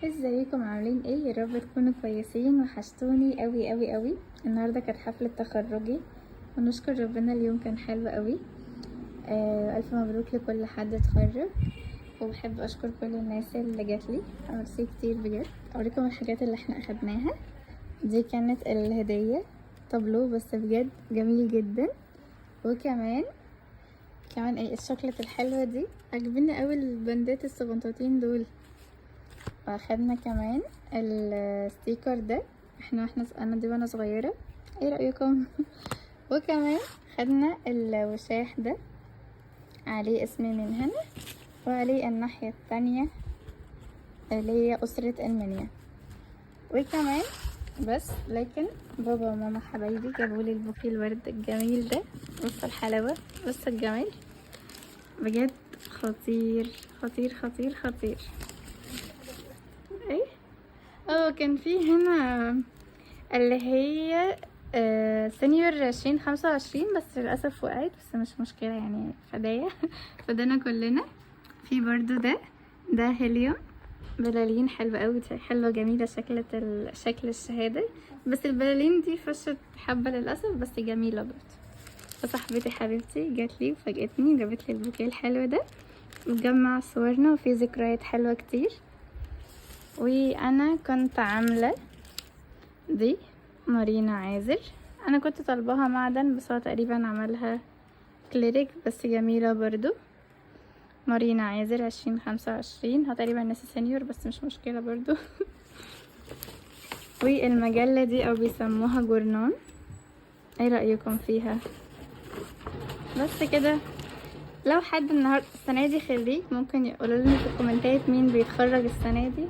ازيكم عاملين ايه؟ يا رب تكونوا كويسين. وحشتوني قوي قوي قوي. النهارده كانت حفله تخرجي ونشكر ربنا اليوم كان حلو قوي. الف مبروك لكل حد اتخرج. وبحب اشكر كل الناس اللي جاتلي، ميرسي كتير بجد. اوريكم الحاجات اللي احنا اخدناها. دي كانت الهديه طابلو بس بجد جميل جدا. وكمان ايه الشوكولاته الحلوه دي، عجبني قوي البندات الصغنطوطين دول. واخدنا كمان الستيكر ده، انا دي وانا صغيرة، ايه رأيكم؟ وكمان خدنا الوشاح ده عليه اسمي من هنا، وعليه الناحية التانية اللي هي أسرة المنيا. وكمان بس لكن بابا وماما حبايبي جابولي البوكيه الورد الجميل ده. بصوا الحلاوة، بصوا الجمال، بجد خطير خطير خطير خطير. ايه كان في هنا اللي هي سينيور 2025، بس للأسف وقعت، بس مش مشكلة يعني، فداية فدانا كلنا. في برضو ده هيليوم بلالين حلوة قوي، حلوة جميلة، شكل الشهادة، بس البلالين دي فشت حبة للأسف، بس جميلة برضو. فصاحبتي حبيبتي جاتلي وفاجأتني وجابتلي البوكيه الحلو ده، وجمع صورنا وفي ذكريات حلوة كتير. وانا كنت عاملة دي مارينا عازر، انا كنت طالباها معدن بس هو تقريبا عملها كليريك، بس جميلة برضو. مارينا عازر 2025، هو تقريبا ناس سينيور بس مش مشكلة برضو. والمجلة دي او بيسموها جورنان، ايه رأيكم فيها؟ بس كده. لو حد النهاردة السنة دي خريج ممكن يقولوا لنا في الكومنتات مين بيتخرج السنة دي،